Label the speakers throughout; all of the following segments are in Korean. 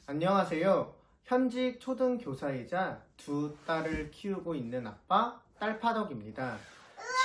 Speaker 1: 안녕하세요. 현직 초등교사이자 두 딸을 키우고 있는 아빠 딸파덕입니다.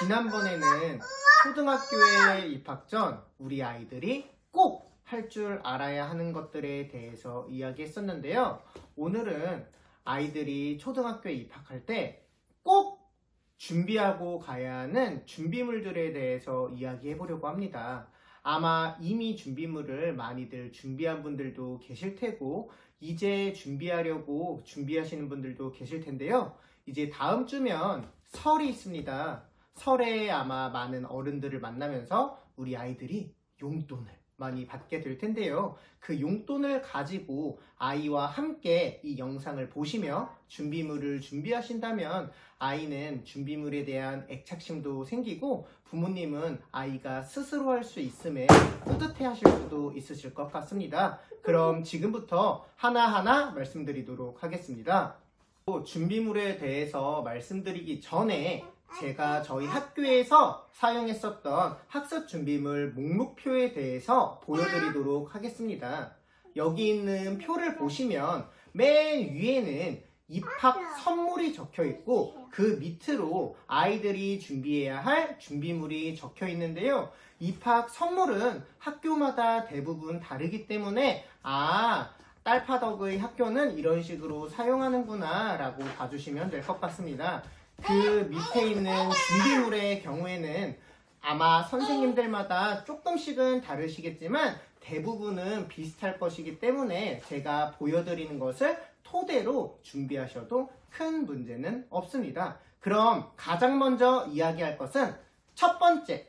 Speaker 1: 지난번에는 초등학교에 입학 전 우리 아이들이 꼭 할 줄 알아야 하는 것들에 대해서 이야기했었는데요. 오늘은 아이들이 초등학교에 입학할 때 꼭 준비하고 가야 하는 준비물들에 대해서 이야기해 보려고 합니다. 아마 이미 준비물을 많이들 준비한 분들도 계실 테고 이제 준비하려고 준비하시는 분들도 계실 텐데요. 이제 다음 주면 설이 있습니다. 설에 아마 많은 어른들을 만나면서 우리 아이들이 용돈을 많이 받게 될 텐데요. 그 용돈을 가지고 아이와 함께 이 영상을 보시며 준비물을 준비하신다면 아이는 준비물에 대한 애착심도 생기고 부모님은 아이가 스스로 할 수 있음에 뿌듯해 하실 수도 있으실 것 같습니다. 그럼 지금부터 하나하나 말씀드리도록 하겠습니다. 준비물에 대해서 말씀드리기 전에 제가 저희 학교에서 사용했었던 학습 준비물 목록표에 대해서 보여드리도록 하겠습니다. 여기 있는 표를 보시면 맨 위에는 입학 선물이 적혀 있고 그 밑으로 아이들이 준비해야 할 준비물이 적혀 있는데요. 입학 선물은 학교마다 대부분 다르기 때문에 딸파덕의 학교는 이런 식으로 사용하는구나 라고 봐주시면 될 것 같습니다. 그 밑에 있는 준비물의 경우에는 아마 선생님들마다 조금씩은 다르시겠지만 대부분은 비슷할 것이기 때문에 제가 보여드리는 것을 토대로 준비하셔도 큰 문제는 없습니다. 그럼 가장 먼저 이야기할 것은 첫 번째,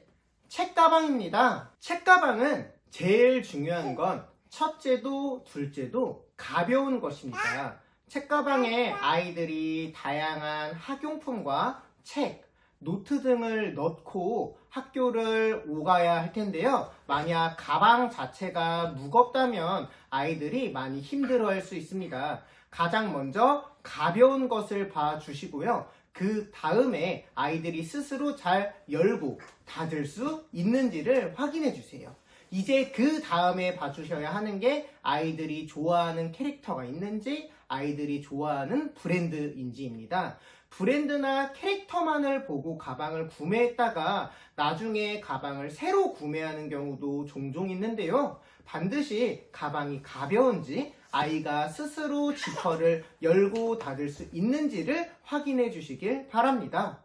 Speaker 1: 책가방입니다. 책가방은 제일 중요한 건 첫째도 둘째도 가벼운 것입니다. 책가방에 아이들이 다양한 학용품과 책, 노트 등을 넣고 학교를 오가야 할 텐데요. 만약 가방 자체가 무겁다면 아이들이 많이 힘들어할 수 있습니다. 가장 먼저 가벼운 것을 봐주시고요. 그 다음에 아이들이 스스로 잘 열고 닫을 수 있는지를 확인해 주세요. 이제 그 다음에 봐주셔야 하는 게 아이들이 좋아하는 캐릭터가 있는지 아이들이 좋아하는 브랜드인지입니다. 브랜드나 캐릭터만을 보고 가방을 구매했다가 나중에 가방을 새로 구매하는 경우도 종종 있는데요. 반드시 가방이 가벼운지 아이가 스스로 지퍼를 열고 닫을 수 있는지를 확인해 주시길 바랍니다.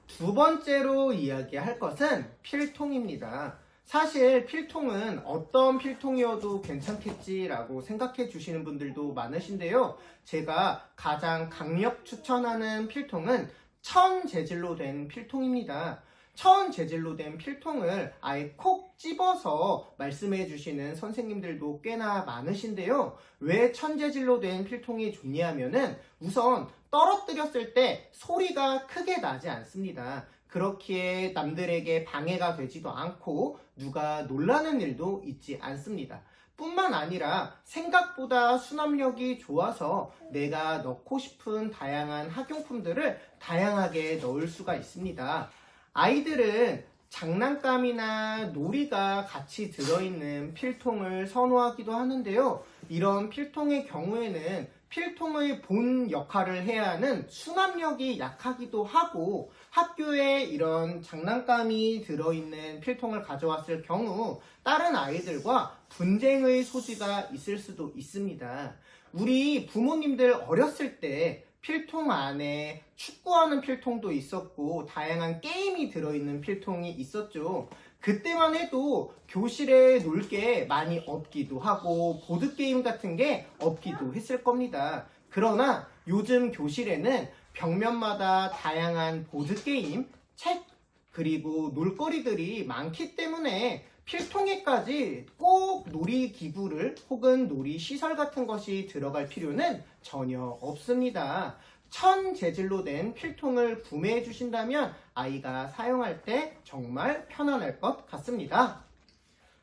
Speaker 1: 두 번째로 이야기할 것은 필통입니다. 사실 필통은 어떤 필통이어도 괜찮겠지라고 생각해 주시는 분들도 많으신데요. 제가 가장 강력 추천하는 필통은 천 재질로 된 필통입니다. 천 재질로 된 필통을 아예 콕 집어서 말씀해 주시는 선생님들도 꽤나 많으신데요. 왜 천 재질로 된 필통이 좋냐면은 우선 떨어뜨렸을 때 소리가 크게 나지 않습니다. 그렇기에 남들에게 방해가 되지도 않고 누가 놀라는 일도 있지 않습니다. 뿐만 아니라 생각보다 수납력이 좋아서 내가 넣고 싶은 다양한 학용품들을 다양하게 넣을 수가 있습니다. 아이들은 장난감이나 놀이가 같이 들어있는 필통을 선호하기도 하는데요. 이런 필통의 경우에는 필통의 본 역할을 해야 하는 수납력이 약하기도 하고 학교에 이런 장난감이 들어있는 필통을 가져왔을 경우 다른 아이들과 분쟁의 소지가 있을 수도 있습니다. 우리 부모님들 어렸을 때 필통 안에 축구하는 필통도 있었고 다양한 게임이 들어있는 필통이 있었죠. 그때만 해도 교실에 놀 게 많이 없기도 하고 보드게임 같은 게 없기도 했을 겁니다. 그러나 요즘 교실에는 벽면마다 다양한 보드게임, 책, 그리고 놀거리들이 많기 때문에 필통에까지 꼭 놀이기구를 혹은 놀이시설 같은 것이 들어갈 필요는 전혀 없습니다. 천 재질로 된 필통을 구매해 주신다면 아이가 사용할 때 정말 편안할 것 같습니다.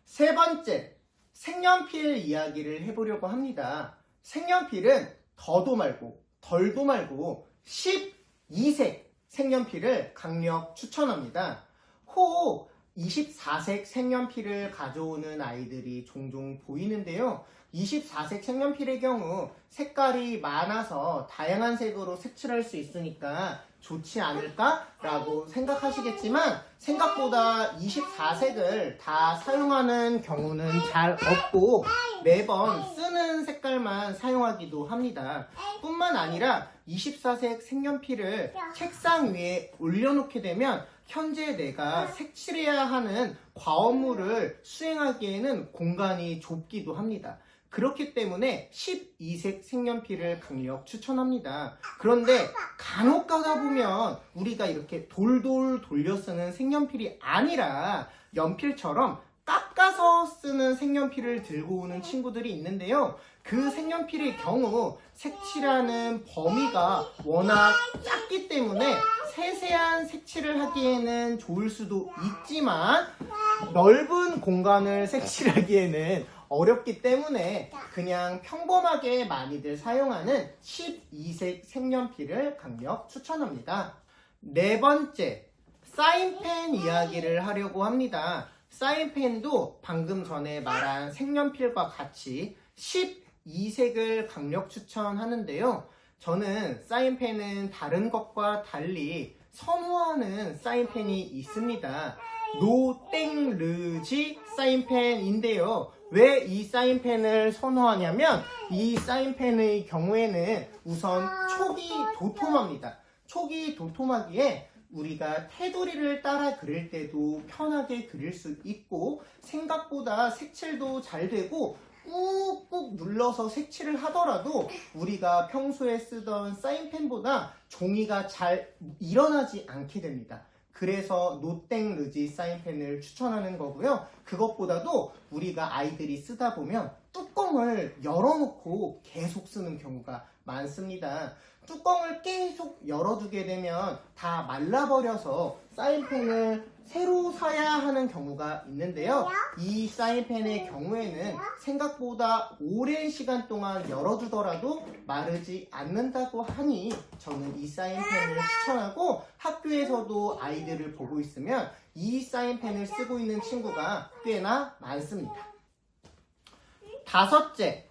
Speaker 1: 세 번째, 색연필 이야기를 해보려고 합니다. 색연필은 더도 말고 덜도 말고 12색 색연필을 강력 추천합니다. 혹 24색 색연필을 가져오는 아이들이 종종 보이는데요. 24색 색연필의 경우 색깔이 많아서 다양한 색으로 색칠할 수 있으니까 좋지 않을까라고 생각하시겠지만 생각보다 24색을 다 사용하는 경우는 잘 없고 매번 쓰는 색깔만 사용하기도 합니다. 뿐만 아니라 24색 색연필을 책상 위에 올려놓게 되면 현재 내가 색칠해야 하는 과업무를 수행하기에는 공간이 좁기도 합니다. 그렇기 때문에 12색 색연필을 강력 추천합니다. 그런데 간혹 가다 보면 우리가 이렇게 돌돌 돌려 쓰는 색연필이 아니라 연필처럼 깎아서 쓰는 색연필을 들고 오는 친구들이 있는데요. 그 색연필의 경우 색칠하는 범위가 워낙 작기 때문에 세세한 색칠을 하기에는 좋을 수도 있지만 넓은 공간을 색칠하기에는 어렵기 때문에 그냥 평범하게 많이들 사용하는 12색 색연필을 강력 추천합니다. 네 번째, 사인펜 이야기를 하려고 합니다. 사인펜도 방금 전에 말한 색연필과 같이 12색을 강력 추천하는데요. 저는 사인펜은 다른 것과 달리 선호하는 사인펜이 있습니다. 노땡르지 사인펜인데요. 왜 이 사인펜을 선호하냐면 이 사인펜의 경우에는 우선 촉이 도톰합니다. 촉이 도톰하기에 우리가 테두리를 따라 그릴 때도 편하게 그릴 수 있고 생각보다 색칠도 잘 되고 꾹꾹 눌러서 색칠을 하더라도 우리가 평소에 쓰던 사인펜보다 종이가 잘 일어나지 않게 됩니다. 그래서 노땡르지 사인펜을 추천하는 거고요. 그것보다도 우리가 아이들이 쓰다 보면 뚜껑을 열어놓고 계속 쓰는 경우가 많습니다. 뚜껑을 계속 열어두게 되면 다 말라버려서 사인펜을 새로 사야 하는 경우가 있는데요. 이 사인펜의 경우에는 생각보다 오랜 시간 동안 열어두더라도 마르지 않는다고 하니 저는 이 사인펜을 추천하고 학교에서도 아이들을 보고 있으면 이 사인펜을 쓰고 있는 친구가 꽤나 많습니다. 다섯째,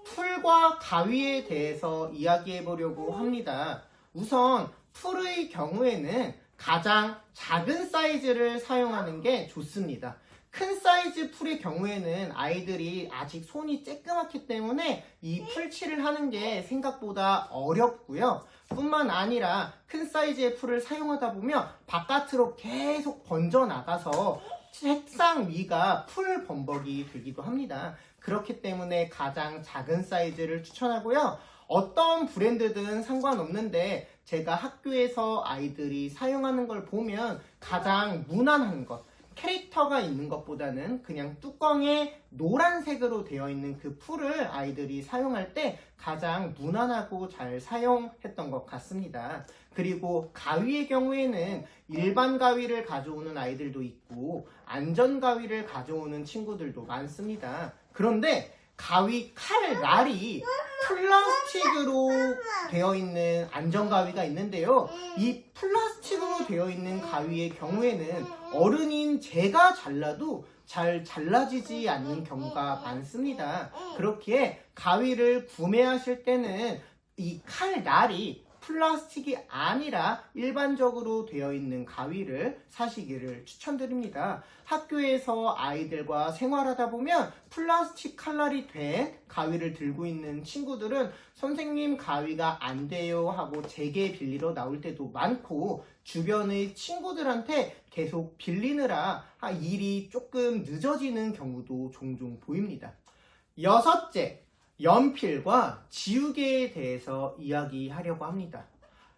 Speaker 1: 풀과 가위에 대해서 이야기해 보려고 합니다. 우선 풀의 경우에는 가장 작은 사이즈를 사용하는 게 좋습니다. 큰 사이즈 풀의 경우에는 아이들이 아직 손이 쬐끄맣기 때문에 이 풀칠을 하는 게 생각보다 어렵고요. 뿐만 아니라 큰 사이즈의 풀을 사용하다 보면 바깥으로 계속 번져나가서 책상 위가 풀 범벅이 되기도 합니다. 그렇기 때문에 가장 작은 사이즈를 추천하고요. 어떤 브랜드든 상관없는데 제가 학교에서 아이들이 사용하는 걸 보면 가장 무난한 것, 캐릭터가 있는 것보다는 그냥 뚜껑에 노란색으로 되어 있는 그 풀을 아이들이 사용할 때 가장 무난하고 잘 사용했던 것 같습니다. 그리고 가위의 경우에는 일반 가위를 가져오는 아이들도 있고 안전 가위를 가져오는 친구들도 많습니다. 그런데 가위 칼 날이 플라스틱으로 되어 있는 안전 가위가 있는데요. 이 플라스틱으로 되어 있는 가위의 경우에는 어른인 제가 잘라도 잘 잘라지지 않는 경우가 많습니다. 그렇기에 가위를 구매하실 때는 이 칼 날이 플라스틱이 아니라 일반적으로 되어 있는 가위를 사시기를 추천드립니다. 학교에서 아이들과 생활하다 보면 플라스틱 칼날이 된 가위를 들고 있는 친구들은 선생님 가위가 안 돼요 하고 제게 빌리러 나올 때도 많고 주변의 친구들한테 계속 빌리느라 일이 조금 늦어지는 경우도 종종 보입니다. 여섯째, 연필과 지우개에 대해서 이야기하려고 합니다.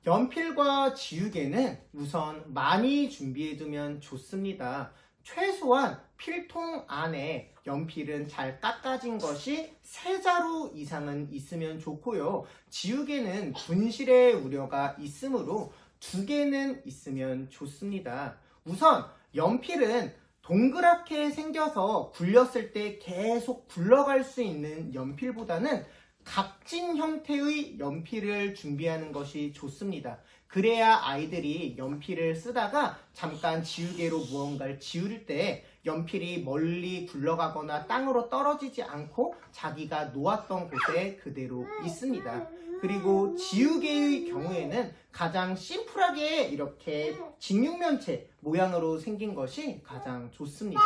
Speaker 1: 연필과 지우개는 우선 많이 준비해두면 좋습니다. 최소한 필통 안에 연필은 잘 깎아진 것이 3자루 이상은 있으면 좋고요. 지우개는 분실의 우려가 있으므로 2개는 있으면 좋습니다. 우선 연필은 동그랗게 생겨서 굴렸을 때 계속 굴러갈 수 있는 연필보다는 각진 형태의 연필을 준비하는 것이 좋습니다. 그래야 아이들이 연필을 쓰다가 잠깐 지우개로 무언가를 지울 때 연필이 멀리 굴러가거나 땅으로 떨어지지 않고 자기가 놓았던 곳에 그대로 있습니다. 그리고 지우개의 경우에는 가장 심플하게 이렇게 직육면체 모양으로 생긴 것이 가장 좋습니다.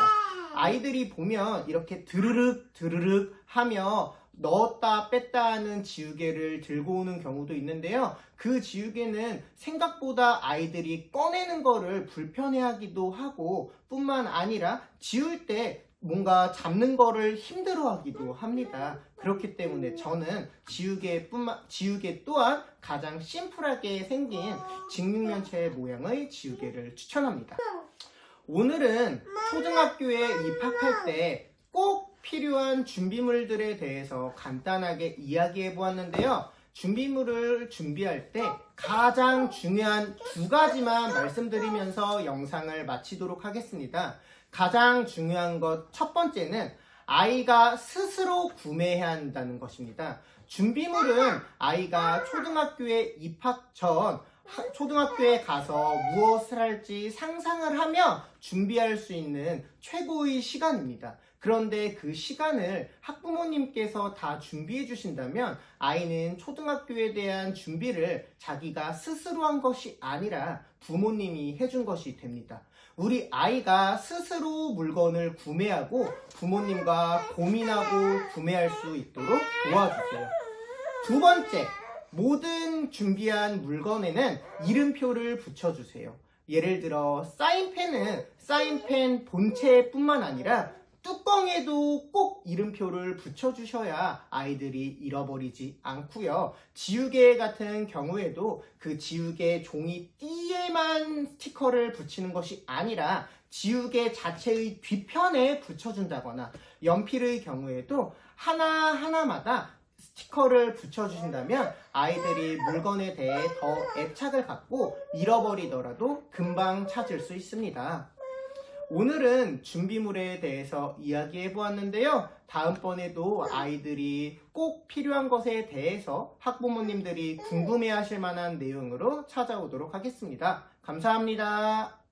Speaker 1: 아이들이 보면 이렇게 드르륵 드르륵 하며 넣었다 뺐다 하는 지우개를 들고 오는 경우도 있는데요. 그 지우개는 생각보다 아이들이 꺼내는 거를 불편해하기도 하고 뿐만 아니라 지울 때 뭔가 잡는 거를 힘들어하기도 합니다. 그렇기 때문에 저는 지우개 또한 가장 심플하게 생긴 직육면체 모양의 지우개를 추천합니다. 오늘은 초등학교에 입학할 때 꼭 필요한 준비물들에 대해서 간단하게 이야기해 보았는데요. 준비물을 준비할 때 가장 중요한 두 가지만 말씀드리면서 영상을 마치도록 하겠습니다. 가장 중요한 것 첫 번째는 아이가 스스로 구매해야 한다는 것입니다. 준비물은 아이가 초등학교에 입학 전 초등학교에 가서 무엇을 할지 상상을 하며 준비할 수 있는 최고의 시간입니다. 그런데 그 시간을 학부모님께서 다 준비해 주신다면 아이는 초등학교에 대한 준비를 자기가 스스로 한 것이 아니라 부모님이 해준 것이 됩니다. 우리 아이가 스스로 물건을 구매하고 부모님과 고민하고 구매할 수 있도록 도와주세요. 두 번째, 모든 준비한 물건에는 이름표를 붙여주세요. 예를 들어 사인펜은 사인펜 본체뿐만 아니라 뚜껑에도 꼭 이름표를 붙여주셔야 아이들이 잃어버리지 않고요. 지우개 같은 경우에도 그 지우개 종이 띠에만 스티커를 붙이는 것이 아니라 지우개 자체의 뒤편에 붙여준다거나 연필의 경우에도 하나하나마다 스티커를 붙여주신다면 아이들이 물건에 대해 더 애착을 갖고 잃어버리더라도 금방 찾을 수 있습니다. 오늘은 준비물에 대해서 이야기해 보았는데요. 다음번에도 아이들이 꼭 필요한 것에 대해서 학부모님들이 궁금해 하실 만한 내용으로 찾아오도록 하겠습니다. 감사합니다.